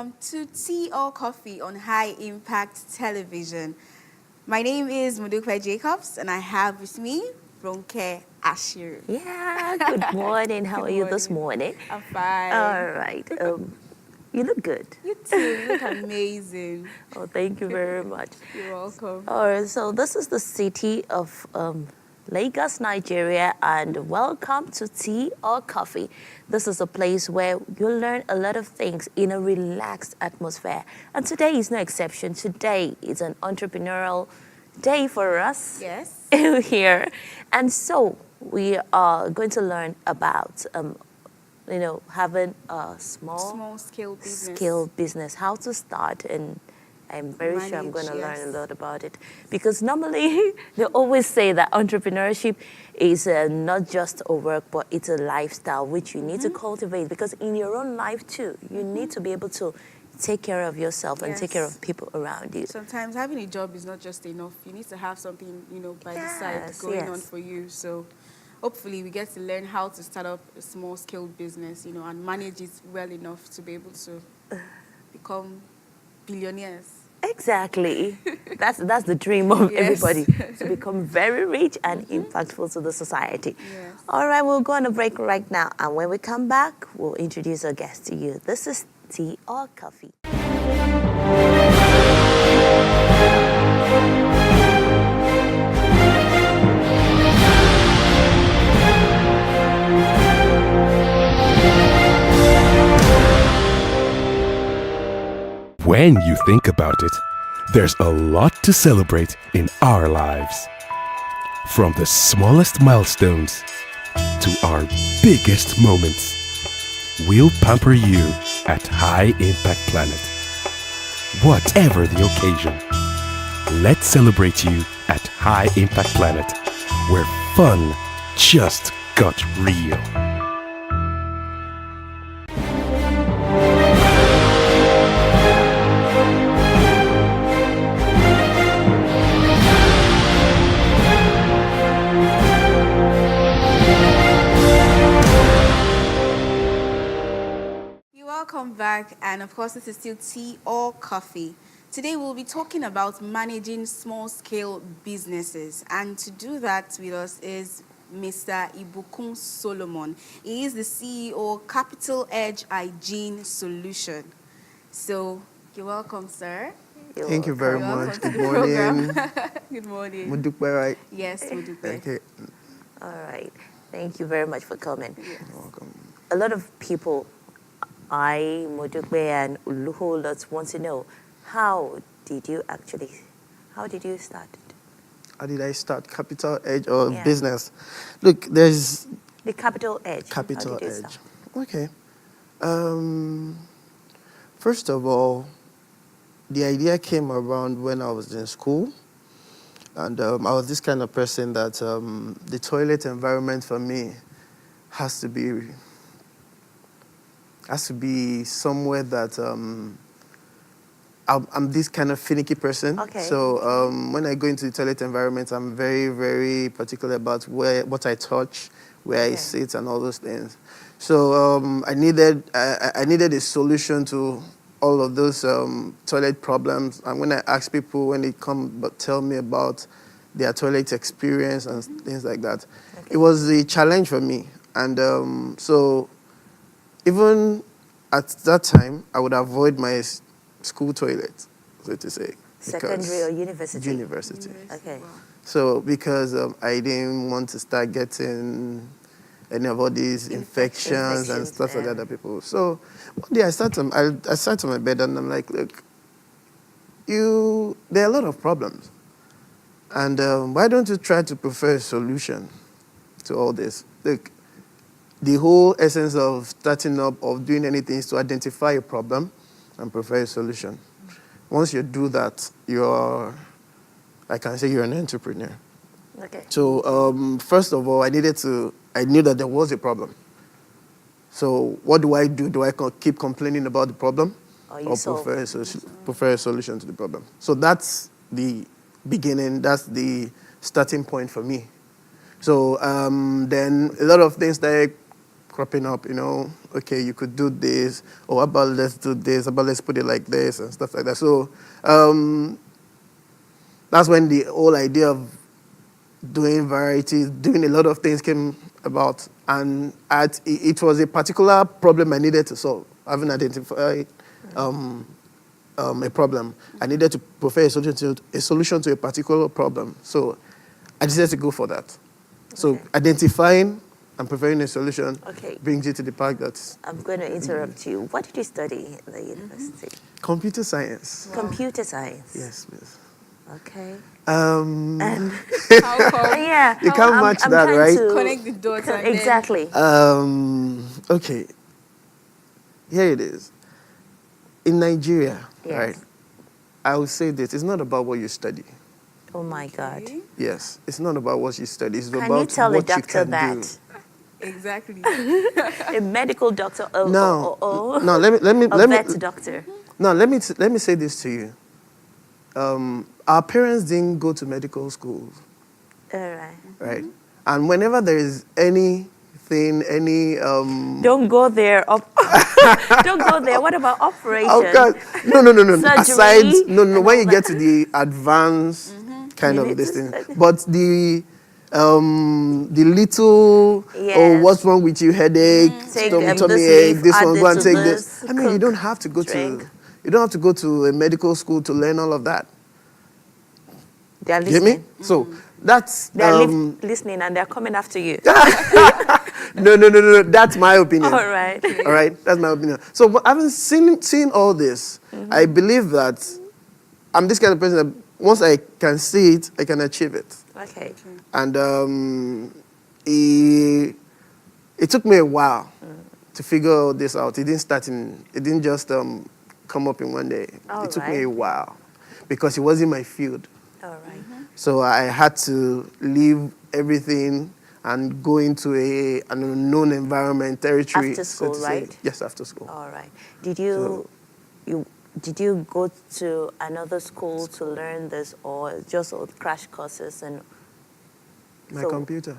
welcome to Tea or Coffee on High Impact Television. My name is Modupe Jacobs, and I have with me Ronke Ashiru. Yeah, good morning. How Good are you this morning. morning? I'm fine. All right. You look good. You too. You look amazing. Oh, thank you very much. You're welcome. All right, so this is the city of Lagos, Nigeria, and welcome to Tea or Coffee. This is a place where you'll learn a lot of things in a relaxed atmosphere. And today is no exception. Today is an entrepreneurial day for us Yes. here. And so we are going to learn about having a Small scale business. scale business, how to start, and I'm very sure I'm going to Manage, learn a yes. lot about it. Because normally they always say that entrepreneurship is not just a work, but it's a lifestyle which you need to cultivate. Because in your own life too, you need to be able to take care of yourself and take care Yes. of people around you. Sometimes having a job is not just enough. You need to have something, by the side Yes, going on yes. for you. So hopefully we get to learn how to start up a small scale business, and manage it well enough to be able to become billionaires. Exactly. That's the dream of Yes. everybody, to become very rich and impactful to the society. Yes. All right, we'll go on a break right now. And when we come back, we'll introduce our guest to you. This is Tea or Coffee. When you think about it, there's a lot to celebrate in our lives. From the smallest milestones to our biggest moments, we'll pamper you at High Impact Planet. Whatever the occasion, let's celebrate you at High Impact Planet, where fun just got real. Welcome back, and of course, this is still Tea or Coffee. Today, we'll be talking about managing small scale businesses, and to do that with us is Mr. Ibukun Solomon. He is the CEO, Capital Edge Hygiene Solution. So, you're welcome, sir. You're Thank you very welcome. much. Welcome to Good the program. morning. Good morning. Mudukwe, right? Yes, Modupe. Okay. All right. Thank you very much for coming. Yes. Welcome. A lot of people, Modukwe and Uluholas, want to know, how did you start it? How did I start Capital Edge or Yeah. business? Look, there's The Capital Edge. Capital How did you Edge. start? Okay. First of all, the idea came around when I was in school. And I was this kind of person that the toilet environment for me has to be somewhere that I'm this kind of finicky person. Okay. So when I go into the toilet environment, I'm very, very particular about what I touch, where Okay. I sit, and all those things. So I needed a solution to all of those toilet problems. And when I ask people when they come but tell me about their toilet experience and things like that, Okay. it was a challenge for me. And so even at that time, I would avoid my school toilet, so to say. Secondary or university? University. Okay. Wow. So because I didn't want to start getting any of all these infections and stuff like yeah. that that people. So one day I sat on my bed and I'm like, look, there are a lot of problems. And why don't you try to prefer a solution to all this? Look, the whole essence of starting up, of doing anything, is to identify a problem and prefer a solution. Once you do that, I can say you're an entrepreneur. Okay. So first of all, I knew that there was a problem. So what do I do? Do I keep complaining about the problem, Or prefer a solution to the problem? So that's the beginning. That's the starting point for me. So then a lot of things started cropping up, okay, you could do this, or how about let's do this, how about let's put it like this, and stuff like that. So that's when the whole idea of doing varieties, doing a lot of things came about. And it was a particular problem I needed to solve, having identified a problem. I needed to provide a solution to a particular problem. So I decided to go for that. So identifying and preparing a solution brings you to the part that... I'm going to interrupt you. What did you study at the university? Computer science. Wow. Computer science? Yes, miss. Okay. How come? Yeah. You can't match that, right? Connect the dots. And exactly. Okay. Here it is. In Nigeria, right? I would say this. It's not about what you study. Oh my God. Yes, it's not about what you study. It's about Can you tell a what you doctor can that? do. Exactly. A medical doctor. No, no. Let me. Vet doctor. No, let me say this to you. Our parents didn't go to medical schools. All right. Right. And whenever there is anything, Don't go there. Don't go there. What about operation? Oh God. No. Surgery? Aside, no. When you get to the advanced kind of this thing, but the little, what's wrong with you, headache, tummy ache, this one, go and take this. I mean, you don't have to go to a medical school to learn all of that. They're You hear listening. me? So that's They're listening and they're coming after you. No. That's my opinion. All right. All right, that's my opinion. So having seen all this, I believe that I'm this kind of person that once I can see it, I can achieve it. Okay. And it took me a while to figure all this out. It didn't just come up in one day. It took me a while because it wasn't my field. All right. So I had to leave everything and go into an unknown environment, territory. After school, right? Yes, after school. All right. Did you go to another school to learn this, or just crash courses and? My computer.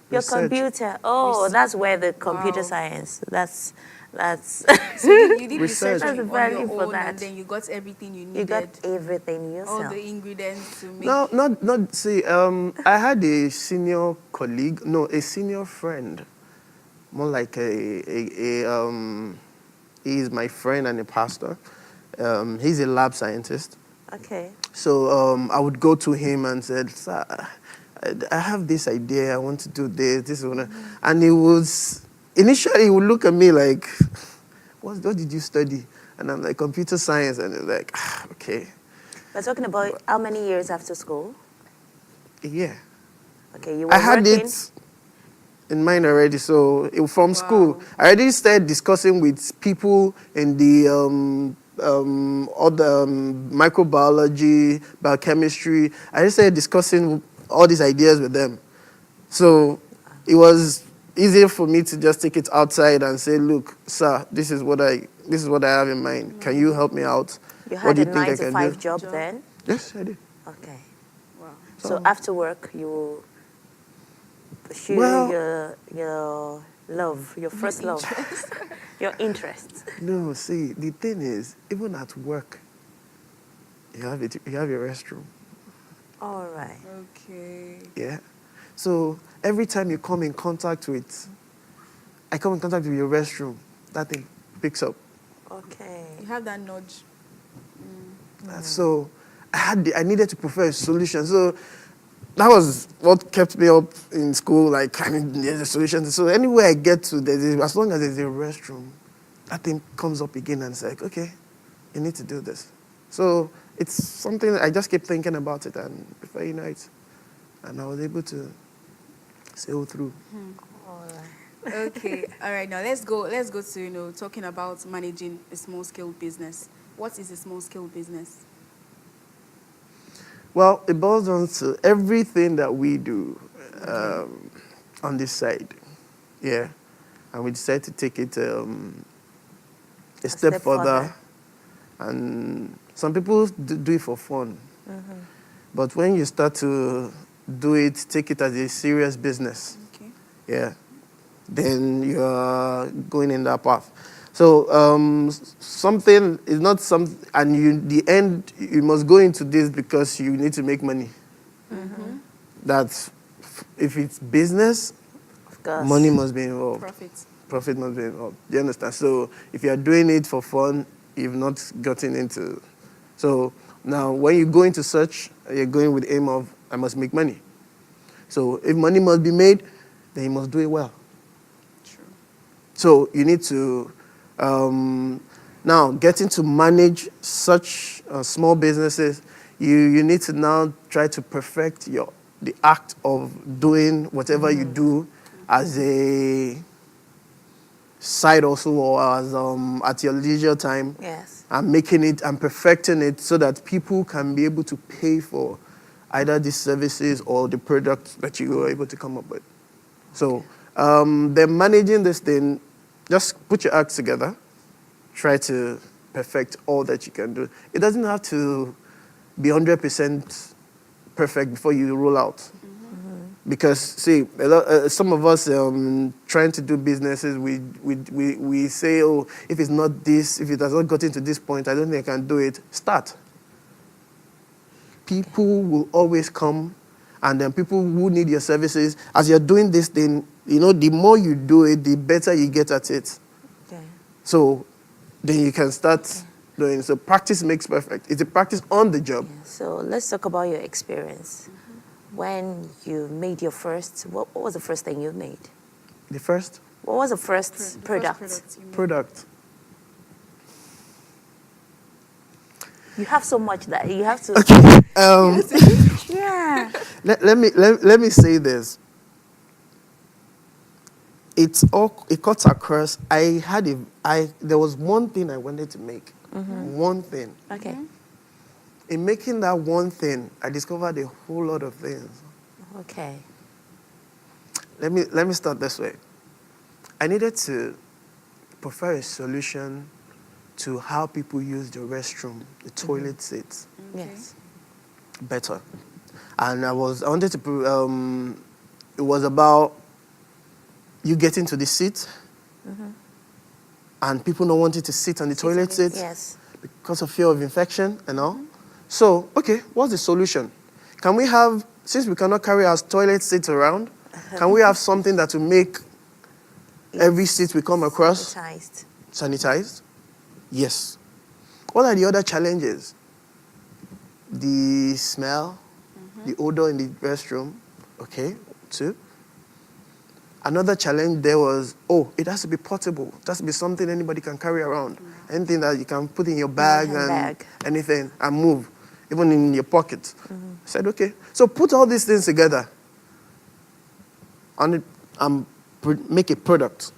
Your Research. computer. Oh, that's where the computer science. That's. So you did Research. research on That's your value own, for that. and then you got everything you needed. You got everything yourself. all the ingredients to make. No, not. See, I had a senior colleague. No, a senior friend. More like he's my friend and a pastor. He's a lab scientist. Okay. So I would go to him and said, "Sir, I have this idea. I want to do this one," and initially he would look at me like, "What did you study?" And I'm like, "Computer science," and he's like, "Okay." We're talking about how many years after school? Yeah. Okay, you were I had working. it in mind already. So from school, I already started discussing with people in the other microbiology, biochemistry. I just started discussing all these ideas with them. So it was easier for me to just take it outside and say, "Look, sir, this is what I have in mind. Can you help me out? You What had do a you think I can 9-to-5 do?" job then? Yes, I did. Okay. Wow. So after work, you pursue Well- your love, your first love, your interests. No, see, the thing is, even at work, you have your restroom. All right. Okay. Yeah. So every time you come in contact with your restroom, that thing picks up. Okay. You have that nudge. So I needed to provide a solution. So that was what kept me up in school. Like, I mean, there's a solution. So anywhere I get to, as long as there's a restroom, that thing comes up again and it's like, okay, you need to do this. So it's something I just keep thinking about it, and before you know it, and I was able to sail through. All right. Okay. All right. Now let's go to talking about managing a small scale business. What is a small scale business? Well, it boils down to everything that we do on this side. Yeah. And we decided to take it a step further. And some people do it for fun. But when you start to do it, take it as a serious business. Okay. Yeah. then you're going in that path. So something is not some, and the end, you must go into this because you need to make money. That's, if it's business, Of course. money must be involved. Profits. Profit must be involved. Do you understand? So if you are doing it for fun, you've not gotten into. So now when you go into search, you're going with the aim of, I must make money. So if money must be made, then you must do it well. True. So you need to, now getting to manage such small businesses, you need to now try to perfect the act of doing whatever you do as a side also, or as at your leisure time. Yes. And making it and perfecting it so that people can be able to pay for either these services or the products that you were able to come up with. So then managing this thing, just put your acts together, try to perfect all that you can do. It doesn't have to be 100% perfect before you roll out. Because, see, some of us trying to do businesses, we say, oh, if it's not this, if it has not gotten to this point, I don't think I can do it. Start. People will always come, and then people who need your services, as you're doing this thing, the more you do it, the better you get at it. Okay. So then you can start doing. So practice makes perfect. It's a practice on the job. So let's talk about your experience. When you made your first, what was the first thing you made? The first What was the first The product? First product you made. product. You have so much that you have to. Yeah. Let me say this. It cuts across. There was one thing I wanted to make. One thing. Okay. In making that one thing, I discovered a whole lot of things. Okay. Let me start this way. I needed to prefer a solution to how people use the restroom, the toilet seats, Yes. better. And I wanted to. It was about you getting to the seat, and people not wanting to sit on the toilet seat Yes. because of fear of infection and all. So, okay, what's the solution? Can we have, since we cannot carry our toilet seats around, can we have something that will make every seat we come across Sanitized. sanitized? Yes. What are the other challenges? The smell, the odor in the restroom. Okay, 2. Another challenge there was, it has to be portable. It has to be something anybody can carry around. Anything that you can put in your bag and handbag. anything and move, even in your pocket. I said, okay. So put all these things together and make a product.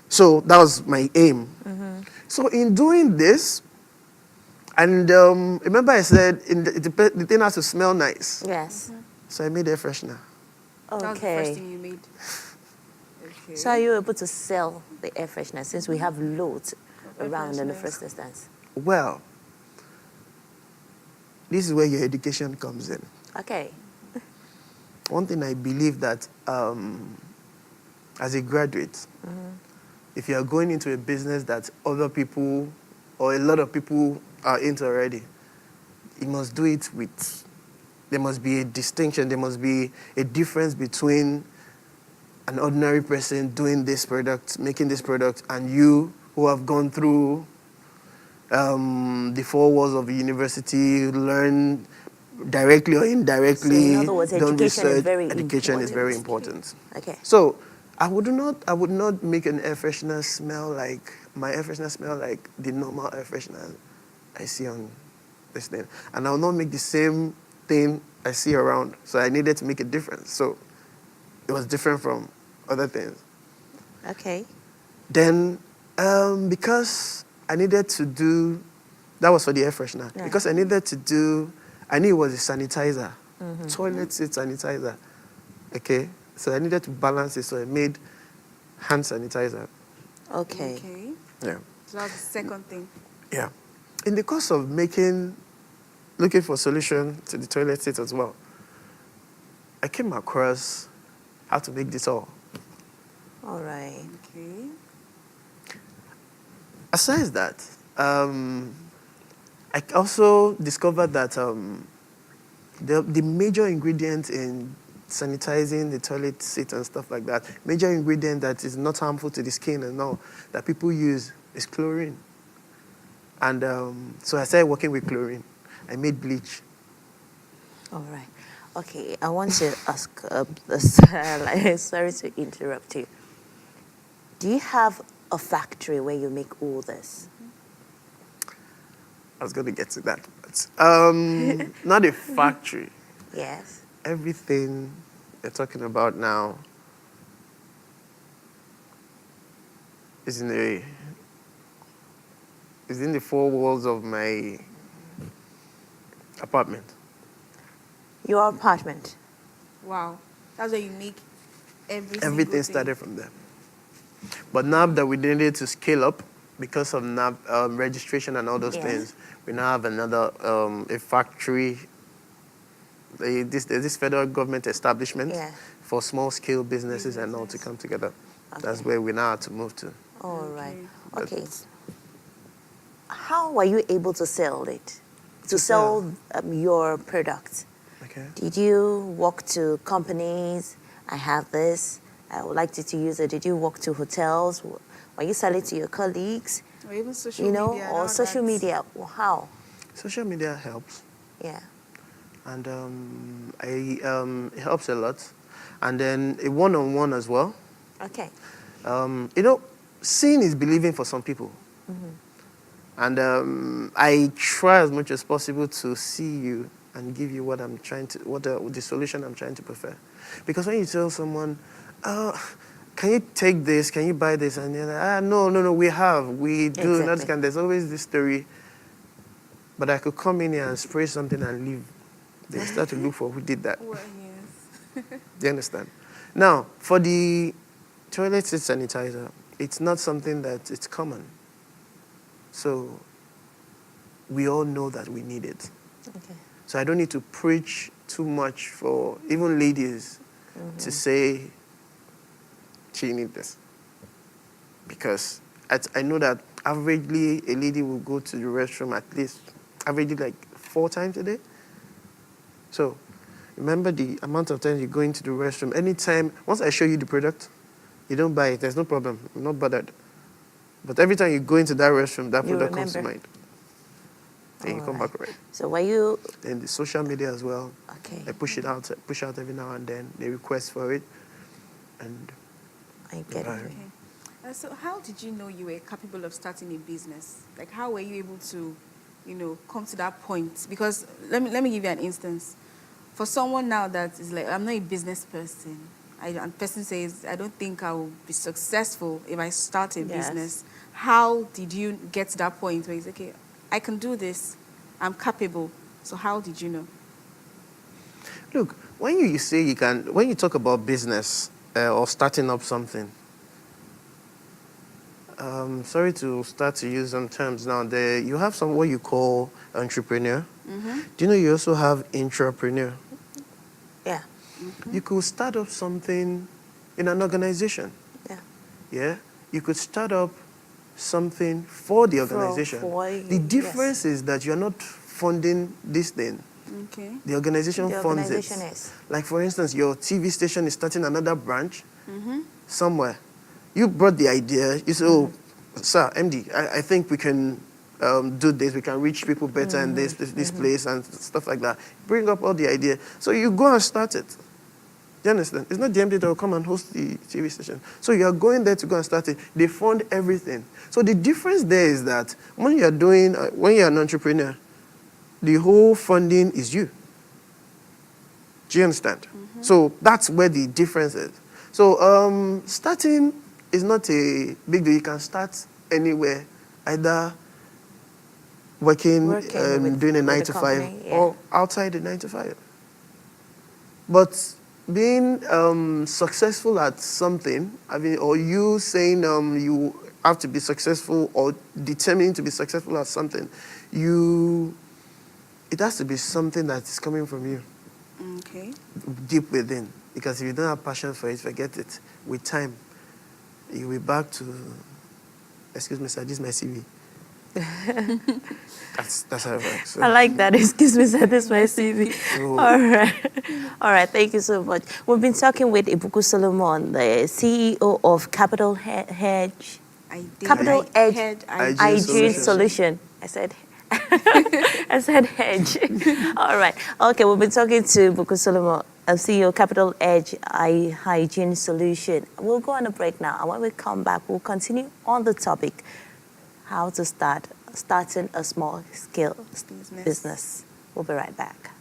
So that was my aim. So in doing this, and remember I said the thing has to smell nice. Yes. So I made air freshener. That was the first Okay. thing you made. Okay. So are you able to sell the air freshener since we have loads Air around in the fresheners. first instance? Well, this is where your education comes in. Okay. One thing I believe that as a graduate, if you are going into a business that other people or a lot of people are into already, you must do it with, there must be a distinction, there must be a difference between an ordinary person doing this product, making this product, and you who have gone through the 4 walls of a university, learn directly or indirectly. So in other words, done education is research. very Education is very important. important. Okay. So I would not make an air freshener smell like my air freshener smell like the normal air freshener I see on this thing, and I will not make the same thing I see around. So I needed to make a difference. So it was different from other things. Okay. Then because I needed to do, that was for the air freshener. Yeah. Because I knew it was a sanitizer, toilet seat sanitizer. Okay, so I needed to balance it, so I made hand sanitizer. Okay. Okay. Yeah. So that was the second thing. Yeah. In the course of looking for a solution to the toilet seat as well, I came across how to make this all. All right. Okay. Aside that, I also discovered that the major ingredient in sanitizing the toilet seat and stuff like that, major ingredient that is not harmful to the skin and all that people use is chlorine. And so I started working with chlorine. I made bleach. All right. Okay, I want to ask this. Sorry to interrupt you. Do you have a factory where you make all this? I was going to get to that. But, not a factory. Yes. Everything you're talking about now is in the four walls of my apartment. Your apartment. Wow. That's where you make everything. Everything started from there. But now that we needed to scale up because of NAB registration and all those Yes. things, we now have another a factory. This federal government establishment Yeah. for small scale businesses and all to come together. That's Okay. where we now have to move to. All right. Okay. Okay. How were you able to sell it? To sell your product? Okay. Did you walk to companies? I have this. I would like you to use it. Did you walk to hotels? Were you selling to your colleagues? Or even social You know, media. and or all social that. media? Well, how? Social media helps. Yeah. And it helps a lot. And then a one-on-one as well. Okay. Seeing is believing for some people. And I try as much as possible to see you and give you what I'm trying to, the solution I'm trying to prefer. Because when you tell someone, can you take this, can you buy this? And they're like, no, we do. Exactly. There's always this story. But I could come in here and spray something and leave. They start to look for who did that. Well, yes. Do you understand? Now, for the toilet seat sanitizer, it's not something that it's common. So we all know that we need it. Okay. So I don't need to preach too much for even ladies to say, she needs this. Because I know that averagely a lady will go to the restroom at least, averagely like 4 times a day. So remember the amount of times you go into the restroom. Anytime, once I show you the product, you don't buy it, there's no problem. I'm not bothered. But every time you go into that restroom, that You product comes to remember. mind. Then you come back already. So were you Then the social media as well. okay? I push out every now and then. They request for it. And I get Right. it. Okay. So how did you know you were capable of starting a business? Like, how were you able to, come to that point? Because let me give you an instance. For someone now that is like, I'm not a business person. And person says, I don't think I will be successful if I start a Yes. business. How did you get to that point where you say, okay, I can do this. I'm capable. So how did you know? look, when you talk about business or starting up something, sorry to start to use some terms now. You have what you call entrepreneur. Do you know you also have intrapreneur? Yeah. You could start up something in an organization. Yeah. Yeah? You could start up something for the organization. The difference is that you're not funding this thing. Okay. The organization The funds organization it. is. Like, for instance, your TV station is starting another branch somewhere. You brought the idea. You said, oh, sir, MD, I think we can do this. We can reach people better in this place and stuff like that. Bring up all the idea. So you go and start it. Do you understand? It's not the MD that will come and host the TV station. So you are going there to go and start it. They fund everything. So the difference there is that when you're an entrepreneur, the whole funding is you. Do you understand? So that's where the difference is. So starting is not a big deal. You can start anywhere, either working doing a 9 to 5 company, yeah. or outside the 9 to 5. But being successful at something, or you saying you have to be successful or determined to be successful at something, it has to be something that is coming from you, Okay. deep within. Because if you don't have passion for it, forget it. With time, you'll be back to, excuse me, sir, this is my CV. That's how it works. So, I like that. Excuse me, sir. This is my CV. So- All right. All right. Thank you so much. We've been talking with Ibuku Solomon, the CEO of Capital Hedge. Capital Edge Hygiene Solution. I said I said hedge. All right. Okay, we've been talking to Ibuku Solomon, CEO Capital Edge Hygiene Solution. We'll go on a break now, and when we come back, we'll continue on the topic how to starting a small scale business. We'll be right back.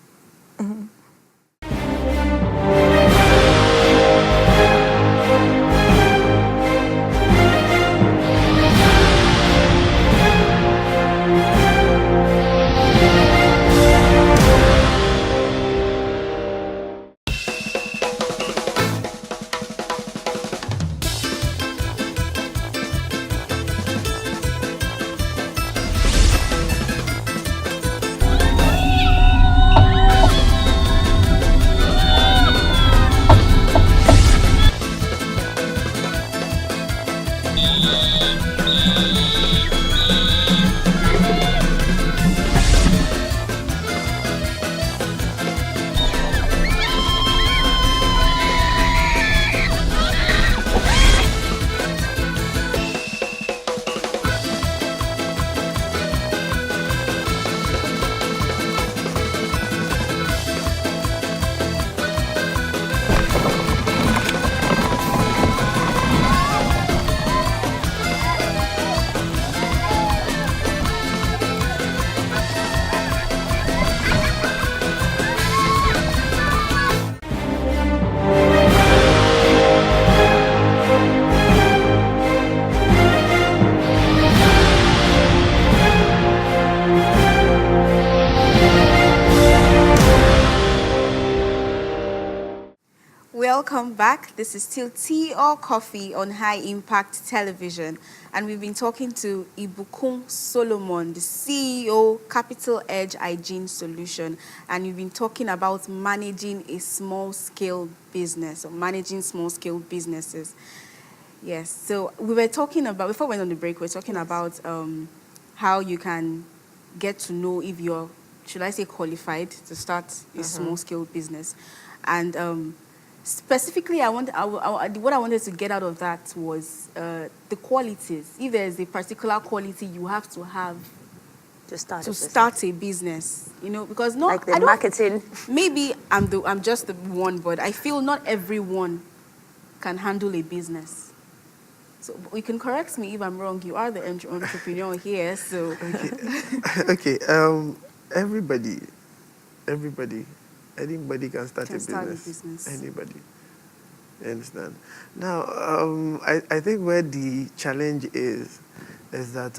Welcome back. This is still Tea or Coffee on High Impact Television, and we've been talking to Ibuku Solomon, the CEO, Capital Edge Hygiene Solution, and we've been talking about managing a small-scale business or managing small-scale businesses. Yes, so we were talking about, before we went on the break, we were talking about how you can get to know if you're, should I say, qualified to start a small-scale business. And specifically, what I wanted to get out of that was the qualities. If there's a particular quality you have to have To start to a business. start a business, you know, because not Like the marketing. Maybe I'm just the one, but I feel not everyone can handle a business. So you can correct me if I'm wrong. You are the entrepreneur here, so Okay. Anybody can start a business. Anybody. You understand? Now, I think where the challenge is that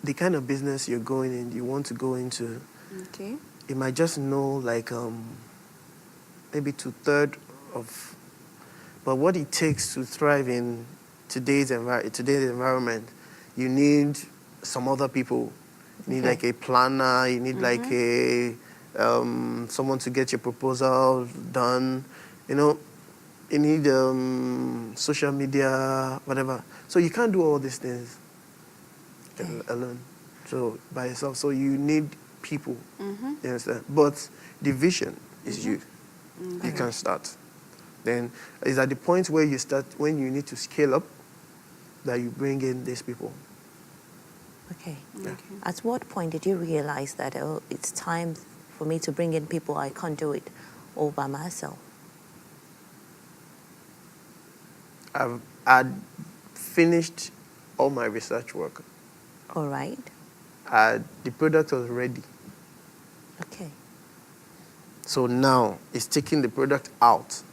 the kind of business you want to go into, okay. it might just know like maybe 2/3 of, but what it takes to thrive in today's environment, you need some other people. You need like a planner. You need like a someone to get your proposal done. You know, you need social media, whatever. So you can't do all these things alone. So by yourself. So you need people. You understand? But the vision is you. You can start. Then it's at the point where you start, when you need to scale up, that you bring in these people. Okay. Okay. At what point did you realize that it's time for me to bring in people? I can't do it all by myself. I'd finished all my research work. All right. The product was ready. Okay. So now it's taking the product out.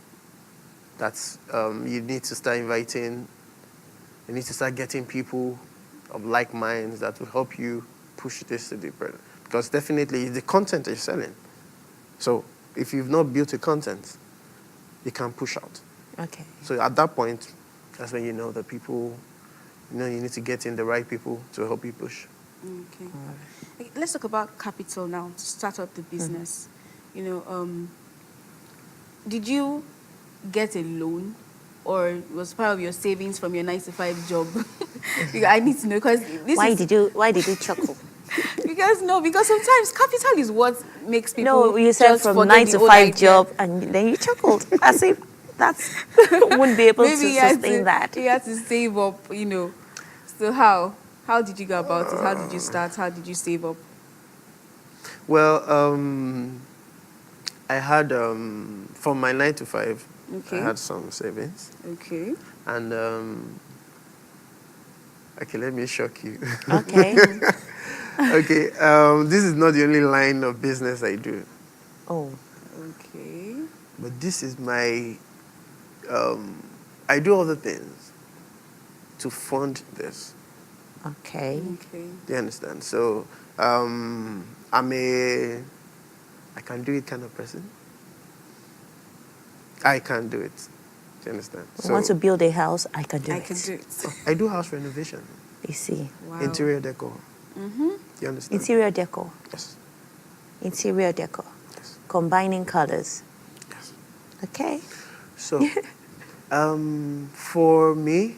That's you need to start inviting. You need to start getting people of like minds that will help you push this to the product. Because definitely the content is selling. So if you've not built a content, you can't push out. Okay. So at that point, that's when you know the people, you need to get in the right people to help you push. Okay. Okay, let's talk about capital now to start up the business. You know, did you get a loan or it was part of your savings from your 9 to 5 job? Because I need to know, because this Why is did you chuckle? because sometimes capital is what makes people No, you said just from forget 9 the to old 5 idea. job, and then you chuckled as if that's wouldn't be able Maybe to you had sustain that. you had to save up, So how did you go about it? How did you start? How did you save up? Well, I had from my 9 to 5, I Okay. had some savings, Okay. and okay, let me shock you. Okay. Okay, this is not the only line of business I do, Oh, Okay. but this is my. I do other things to fund this. okay. Okay. Do you understand? So I can do it kind of person. I can do it. Do you understand? I want to build a house, I can do I it. can do it. I do house renovation, You see. Wow. interior decor. Mm-hmm. Do you understand? Interior decor. Yes. Interior decor. Yes. Combining colors. Yes. Okay. So, for me,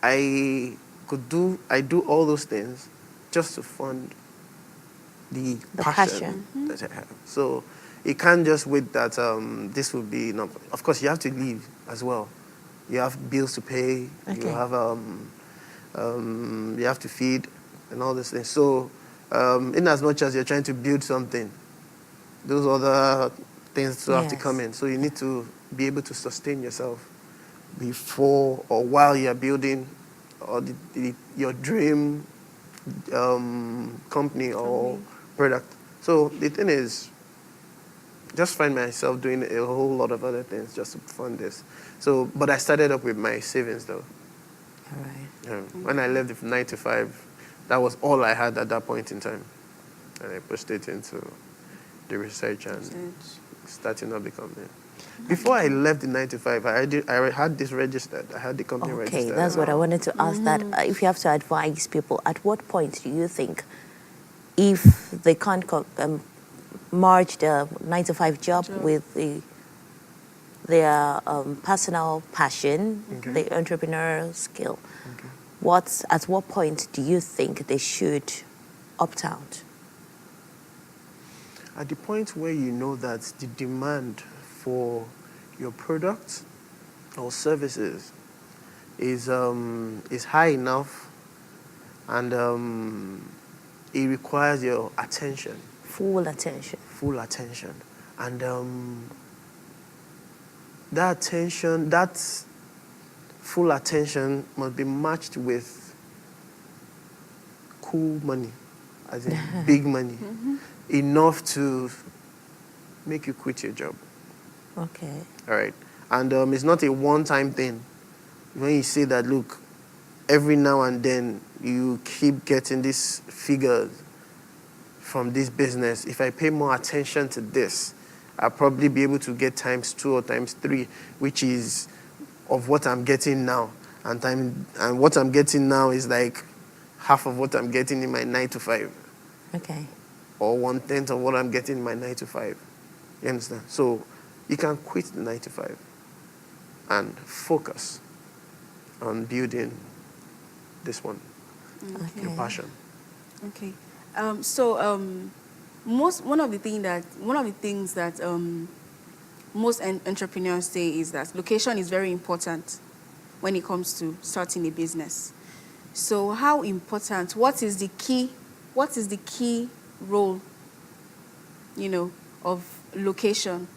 I do all those things just to fund the The passion passion. that I have. So, you can't just wait that this will be enough. Of course, you have to live as well. You have bills to pay. Okay. You have you have to feed and all these things. So, in as much as you're trying to build something, those other things still have to Yes. come in. So you need to be able to sustain yourself before or while you're building or your dream company or product. So the thing is, just find myself doing a whole lot of other things just to fund this. So, but I started up with my savings though. All right. When I left the 9 to 5, that was all I had at that point in time. And I pushed it into the research and starting up the company. Before I left the 9 to 5, I had this registered. I had the company Okay, registered. that's what I wanted to ask. That if you have to advise people, at what point do you think, if they can't merge the 9 to 5 job with their personal passion, Okay. the entrepreneurial skill, Okay. at what point do you think they should opt out? At the point where you know that the demand for your product or services is high enough, and it requires your attention, Full attention. full attention, and that attention, that full attention must be matched with cool money, as in big money, enough to make you quit your job. Okay. All right. And it's not a one-time thing. When you say that, look, every now and then you keep getting these figures from this business. If I pay more attention to this, I'll probably be able to get ×2 or ×3, which is of what I'm getting now. And what I'm getting now is like half of what I'm getting in my 9 to 5. Okay. Or 1/10 of what I'm getting in my 9 to 5. You understand? So you can quit the 9 to 5 and focus on building this one, your passion. Okay. One of the things that most entrepreneurs say is that location is very important when it comes to starting a business. So how important, what is the key role, of location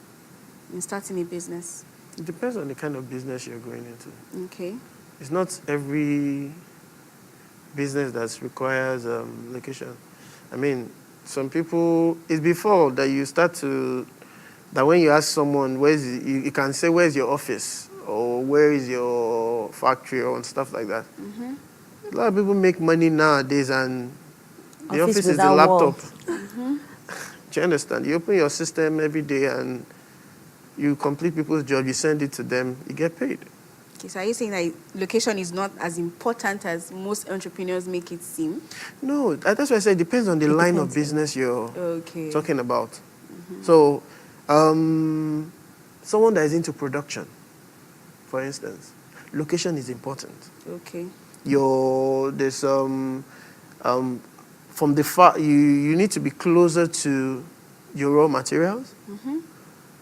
in starting a business? It depends on the kind of business you're going into. Okay. It's not every business that requires location. I mean, some people, it's before that you start to, that when you ask someone, you can say, where's your office? Or where is your factory? Or stuff like that. Mm-hmm. A lot of people make money nowadays, and the Office office is the without laptop. walls. Do you understand? You open your system every day and you complete people's job, you send it to them, you get paid. Okay, so are you saying that location is not as important as most entrepreneurs make it seem? No, that's why I say it depends on the line of depends. business you're Okay. talking about. So, someone that is into production, for instance, location is important. Okay. There's from the far, you need to be closer to your raw materials,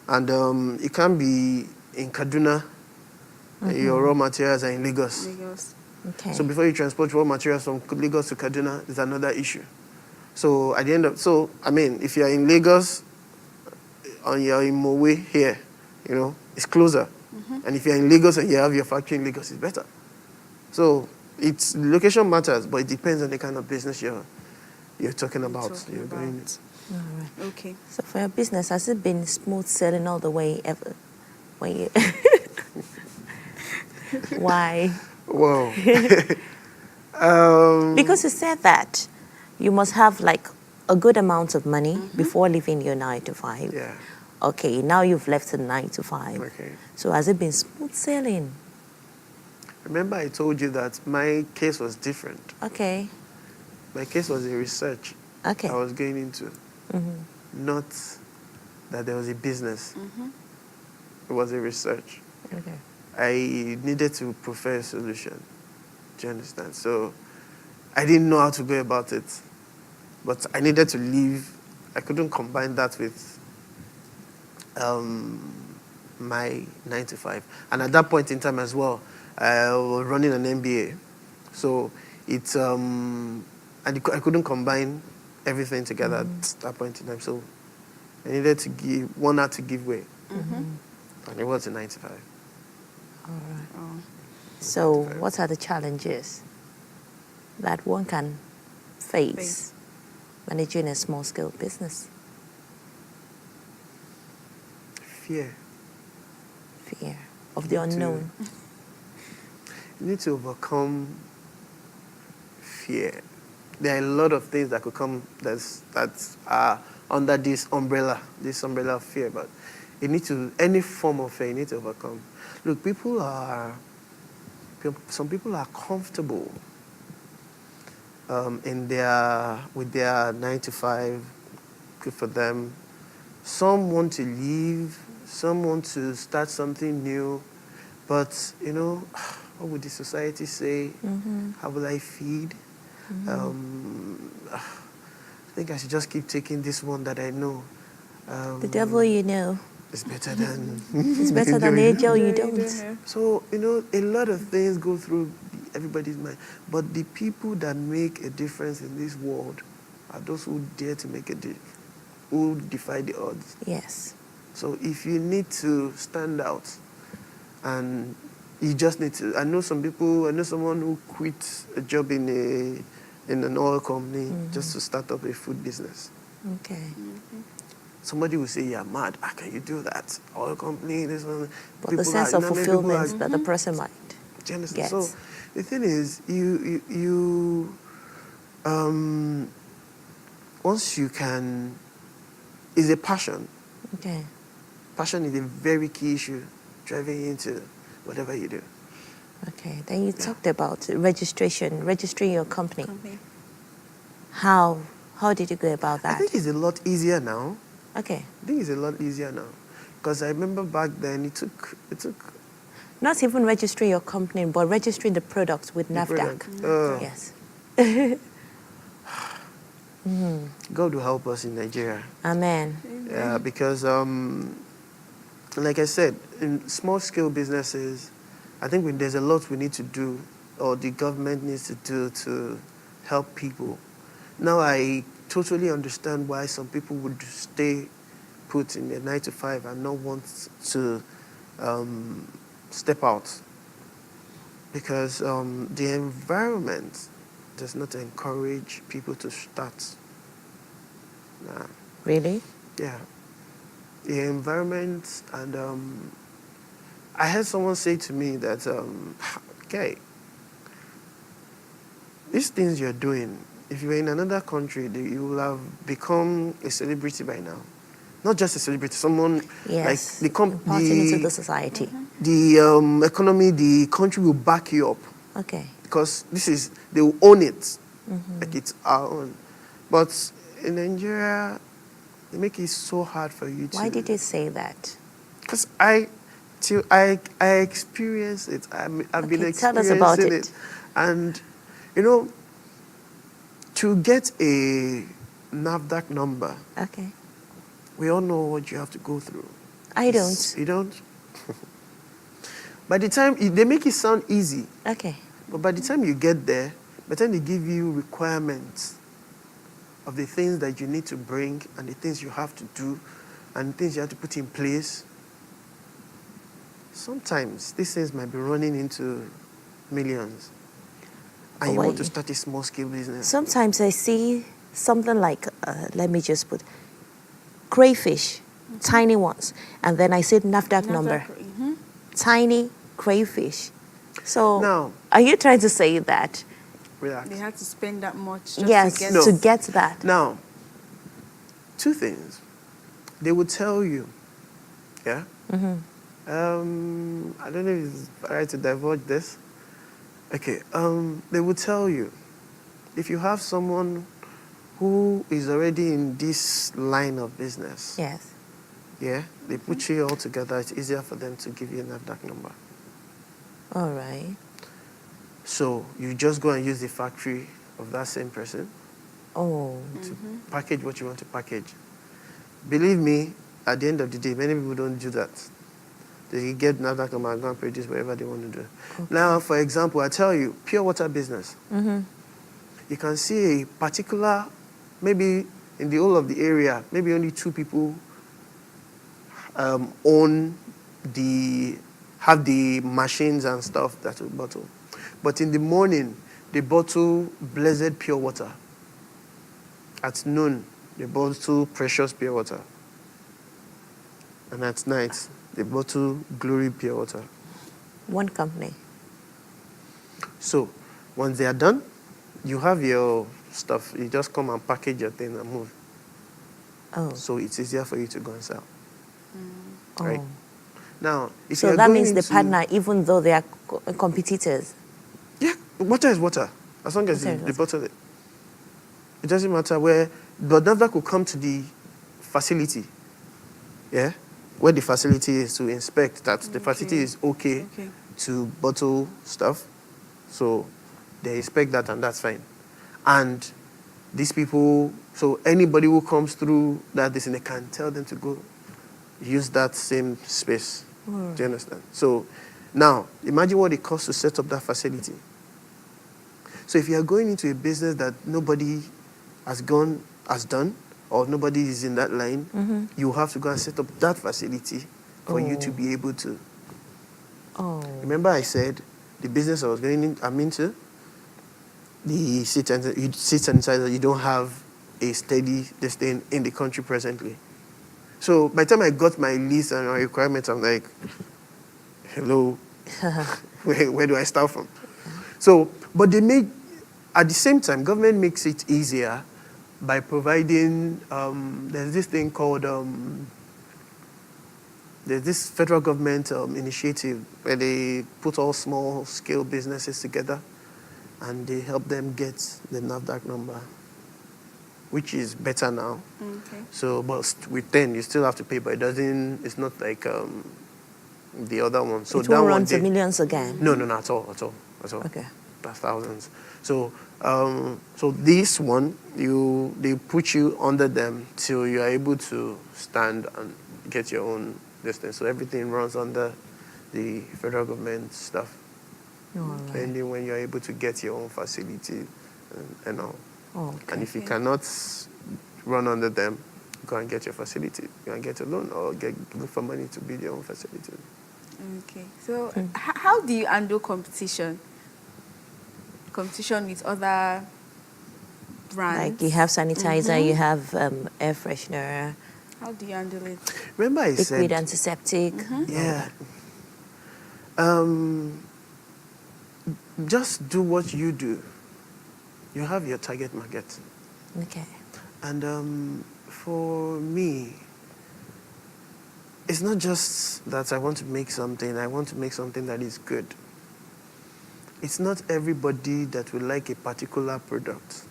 and it can be in Kaduna. Your raw materials are in Lagos. Lagos. Okay. So before you transport raw materials from Lagos to Kaduna, is another issue. So at the end of, so I mean, if you're in Lagos, or you're in Mowe here, it's closer. And if you're in Lagos and you have your factory in Lagos, it's better. So it's location matters, but it depends on the kind of business you're talking about. You're going. All right. Okay. So for your business, has it been smooth sailing all the way ever? When you Why? Whoa. Because you said that you must have like a good amount of money before leaving your 9 to 5. Yeah. Okay, now you've left the 9 to 5. Okay. So has it been smooth sailing? Remember I told you that my case was different. Okay. My case was a research Okay. I was going into, not that there was a business. It was a research. Okay. I needed to prefer a solution. Do you understand? So I didn't know how to go about it, but I needed to leave. I couldn't combine that with my 9 to 5. And at that point in time as well, I was running an MBA. So it's, and I couldn't combine everything together at that point in time. So I needed to had to give way. And it was a 9 to 5. All right. So what are the challenges that one can face managing a small-scale business? Fear. Fear of the unknown. You need to overcome fear. There are a lot of things that could come that are under this umbrella of fear, but any form of fear you need to overcome. Look, some people are comfortable with their 9 to 5, good for them. Some want to leave, some want to start something new, but what would the society say? How will I feed? I think I should just keep taking this one that I know. The devil you know. It's better than It's better than the angel you don't. So, a lot of things go through everybody's mind. But the people that make a difference in this world are those who dare to make a difference, who defy the odds. Yes. So if you need to stand out, and you just need to, I know someone who quit a job in an oil company just to start up a food business. Okay. Somebody will say, "You're mad. How can you do that? Oil company, this one." But the sense of fulfillment that the person might do you understand? get. So the thing is, you once you can, is a passion. Okay. Passion is a very key issue driving into whatever you do. Okay. Then you talked about registering your company. Okay. How did you go about that? I think it's a lot easier now. Okay. I think it's a lot easier now. Because I remember back then it took Not even registering your company, but registering the product with the NAFDAC. product. Yes. God will help us in Nigeria. Amen. Yeah, because like I said, in small scale businesses, I think there's a lot we need to do, or the government needs to do to help people. Now I totally understand why some people would stay put in their 9 to 5 and not want to step out, because the environment does not encourage people to start. Nah. Really? Yeah. The environment, and I had someone say to me that, okay, these things you're doing, if you were in another country, you will have become a celebrity by now. Not just a celebrity, someone Yes. like Imparting into the society. the economy, the country will back you up, Okay. because they will own it, like it's our own. But in Nigeria, they make it so hard for you to. Why did you say that? Because till I experience it. I've been Okay, tell us about experiencing it. and you know, to get a NAFDAC number, Okay. we all know what you have to go through. I don't. You don't. By the time they make it sound easy, Okay. but by the time you get there, by the time they give you requirements of the things that you need to bring and the things you have to do and things you have to put in place, sometimes these things might be running into millions. And Oh, you want wait. to start a small scale business. Sometimes I see something like, let me just put crayfish, tiny ones, and then I see NAFDAC number, tiny crayfish. So, Now- are you trying to say that? Relax. They had to spend that much just Yes, to get No. to get that. Now, two things. They would tell you, yeah? I don't know if it's right to divulge this. Okay, they would tell you, if you have someone who is already in this line of business, Yes. yeah, they put you all together, it's easier for them to give you a NAFDAC number. All right. So you just go and use the factory of that same person Oh. to package what you want to package. Believe me, at the end of the day, many people don't do that. They get NAFDAC number and go and produce whatever they want to do. Now, for example, I tell you, pure water business. You can see a particular, maybe in the whole of the area, maybe only 2 people have the machines and stuff that will bottle. But in the morning, they bottle blessed pure water. At noon, they bottle precious pure water. And at night, they bottle glory pure water. One company. So, once they are done, you have your stuff. You just come and package your thing and move. Oh. So it's easier for you to go and sell. Right? Oh. Now, if So you're that going means the into- partner, even though they are competitors. Yeah, water is water. As long as Water is they water. bottle it. It doesn't matter where. But NAFDAC will come to the facility. Yeah? Where the facility is to inspect that the facility is okay to bottle stuff. So they inspect that and that's fine. And these people, so anybody who comes through that this, they can tell them to go use that same space. Do you understand? So now, imagine what it costs to set up that facility. So if you are going into a business that nobody has done, or nobody is in that line, you have to go and set up that facility for you to be able to. Oh. Remember I said the business I'm into, the seat sanitizer, you don't have a steady thing in the country presently. So by the time I got my list and my requirements, I'm like, hello, where do I start from? So, but they make, at the same time, government makes it easier by providing, there's this thing called, there's this federal government initiative where they put all small scale businesses together and they help them get the NAFDAC number, which is better now. Okay. So, but with 10, you still have to pay, but it's not like the other one. So It that will one run to millions again. No, at all. Okay. That's thousands. So, so this one, they put you under them till you are able to stand and get your own distance. So everything runs under the federal government stuff. Depending when you're able to get your own facility and all. Okay. And if you cannot run under them, go and get your facility. You can get a loan or look for money to build your own facility. Okay. So how do you handle competition? Competition with other brands? Like you have sanitizer, you have air freshener, How do you handle it? Remember I said... liquid antiseptic. Yeah. Just do what you do. You have your target market. Okay. And for me, it's not just that I want to make something. I want to make something that is good. It's not everybody that will like a particular product.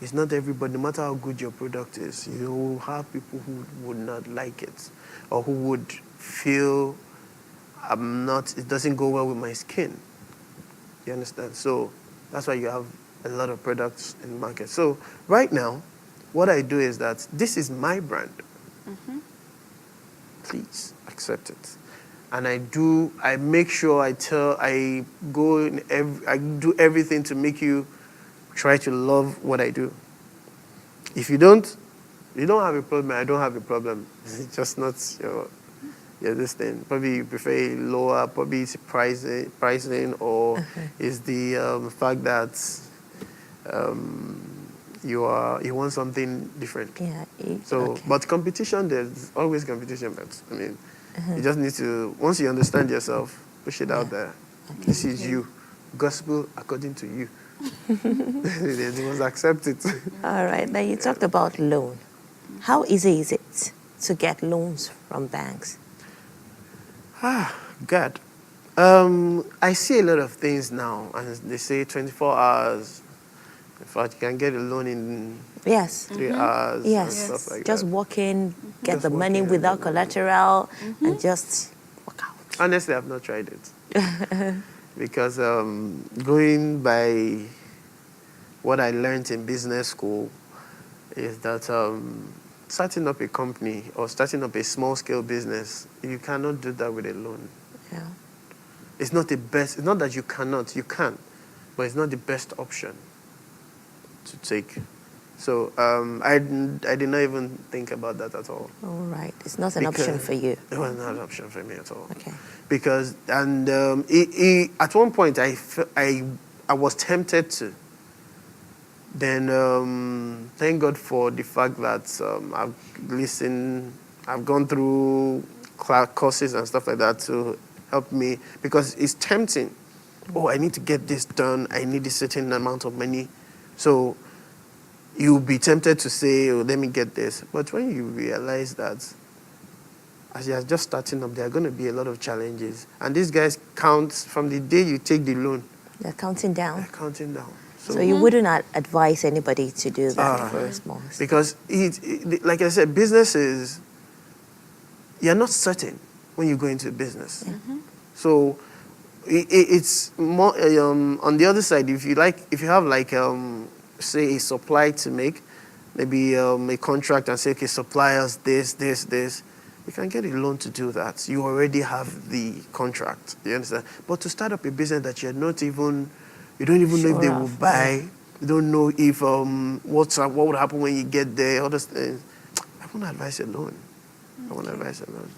It's not everybody, no matter how good your product is, you will have people who would not like it or who would feel it doesn't go well with my skin. You understand? So that's why you have a lot of products in the market. So right now, what I do is that this is my brand. Please accept it. And I make sure I do everything to make you try to love what I do. If you don't have a problem, I don't have a problem. It's just not this thing. Probably you prefer lower, probably it's pricing or is the fact that you want something different. Yeah. So, Okay. but competition, there's always competition. But I mean, you just need to, once you understand yourself, push it out there. This is you, gospel according to you. They must accept it. All right. Then you talked about loan. How easy is it to get loans from banks? God. I see a lot of things now, and they say 24 hours. In fact, you can get a loan in Yes. 3 hours Yes. and stuff like Just that. walk in, get Just the walk money in and without get the money. collateral, and just walk out. Honestly, I've not tried it. Because going by what I learned in business school is that starting up a company or starting up a small-scale business, you cannot do that with a loan. Yeah. It's not the best. It's not that you cannot. You can, but it's not the best option to take. So I did not even think about that at all. All right. It's not an option Because for you. It was not an option for me at all. Okay. Because at one point I was tempted to. Then thank God for the fact that I've gone through courses and stuff like that to help me, because it's tempting. Oh, I need to get this done. I need a certain amount of money. So you'll be tempted to say, oh, let me get this. But when you realize that as you're just starting up, there are going to be a lot of challenges. And these guys count from the day you take the loan. They're counting down. They're counting down. So you wouldn't advise anybody to do that for a small. Because, like I said, business is, you're not certain when you go into business. So it's more, on the other side, if you have like, say, a supply to make, maybe a contract and say, okay, suppliers, this, you can get a loan to do that. You already have the contract. You understand? But to start up a business that you don't even know if they will buy, you don't know if what would happen when you get there, all those things. I won't advise a loan. I won't advise a loan.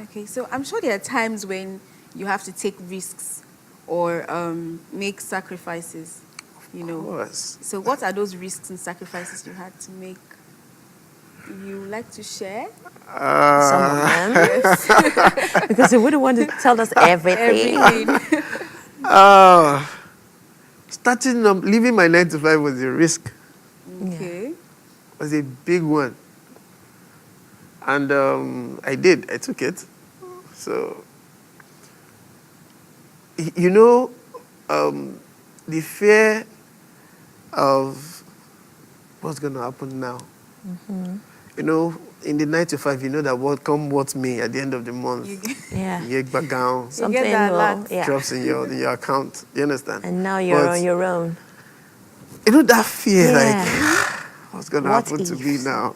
Okay, so I'm sure there are times when you have to take risks or make sacrifices, you know. Of course. So what are those risks and sacrifices you had to make? You like to share? Some of them. Because they wouldn't want to tell us everything. Everything. Starting up, leaving my 9 to 5 was a risk. Okay. Was a big one. And I took it. So, the fear of what's going to happen now. In the 9 to 5, you know that what may at the end of the month. Yeah. You get back down, Something that will, lot. yeah. drops in your account. You understand? And now you're But on your own. that fear, Yeah. like, what's going to What happen to if? me now?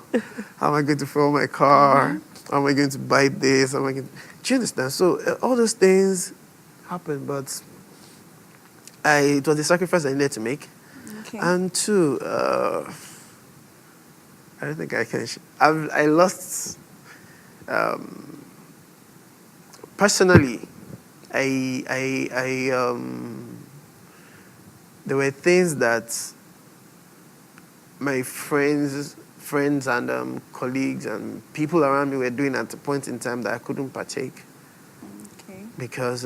How am I going to fill my car? How am I going to buy this? Do you understand? So all those things happen, but it was a sacrifice I needed to make. Okay. And two, I don't think I can. I lost. Personally, there were things that my friends and colleagues and people around me were doing at a point in time that I couldn't partake Okay. because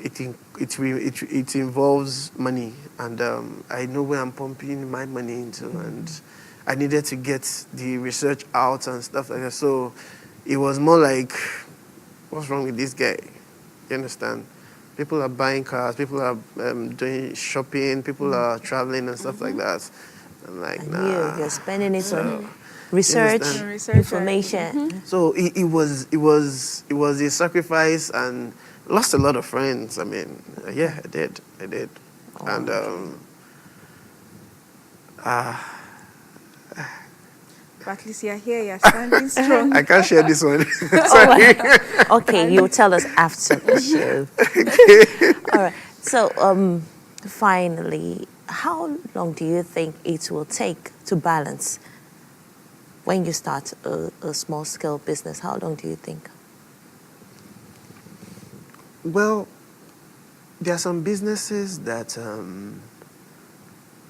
it involves money, and I know where I'm pumping my money into, and I needed to get the research out and stuff like that. So it was more like, what's wrong with this guy? You understand? People are buying cars, people are doing shopping, people are traveling and stuff like that. I'm like, And nah. you're spending it on Research, understand? Research, information. So it was a sacrifice, and lost a lot of friends. I mean, yeah, I did. And But at least you're here, you're standing strong. I can't share this one. Okay, you'll tell us after the show. All right. So, finally, how long do you think it will take to balance when you start a small scale business? How long do you think? Well, there are some businesses that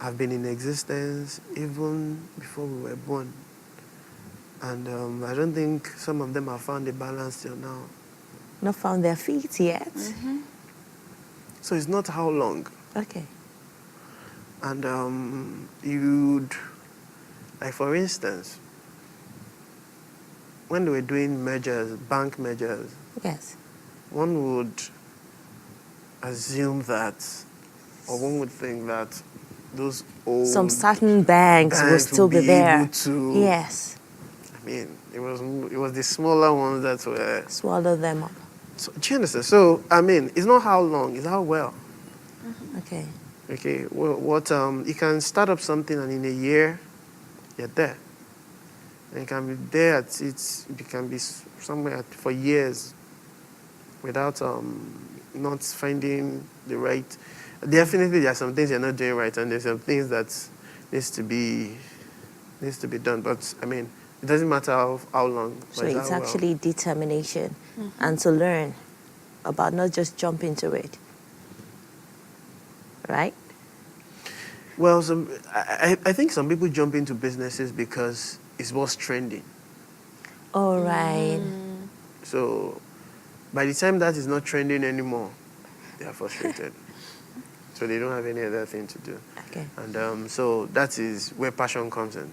have been in existence even before we were born. And I don't think some of them have found a balance till now. Not found their feet yet. So it's not how long. Okay. And you'd, like for instance, when they were doing mergers, bank mergers, Yes. one would assume that, or one would think that those old Some certain banks will banks still would be there. able to, Yes. I mean, it was the smaller ones that were. Swallow them up. So, do you understand? So I mean, it's not how long, it's how well. Okay. Okay, what you can start up something and in a year, you're there. And you can be there at it can be somewhere for years without not finding the right. Definitely, there are some things you're not doing right, and there's some things that needs to be done. But I mean, it doesn't matter how long. So but it's how well. actually determination and to learn about not just jump into it. Right? Well, I think some people jump into businesses because it's what's trending. All right. So by the time that is not trending anymore, they are frustrated. So they don't have any other thing to do. Okay. And so that is where passion comes in.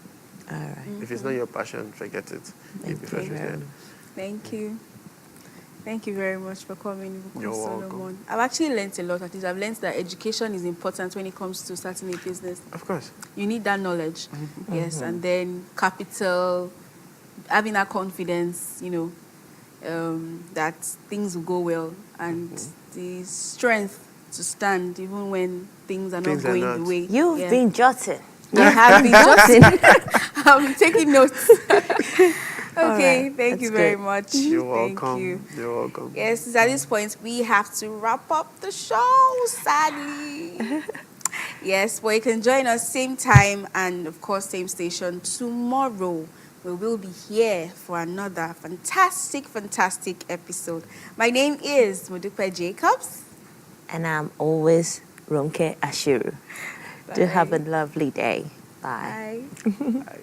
All right. If it's not your passion, forget it. You'll be Thank you very frustrated. much. Thank you. Thank you very much for coming, Ibuku You're Solomon. welcome. I've actually learned a lot. At least I've learned that education is important when it comes to starting a business. Of course. You need that knowledge, yes, and then capital, having that confidence, that things will go well, and the strength to stand even when things are Things not are going not. the way. You've Yeah. been jotting. I have been just I'm taking notes. Okay, right, thank that's you very good. much. You're Thank welcome. you. You're welcome. Yes, at this point we have to wrap up the show, sadly. Yes, but you can join us same time and of course same station tomorrow. We will be here for another fantastic episode. My name is Modupe Jacobs. And I'm always Ronke Ashiru. Do have a lovely day. Bye. Bye. Bye.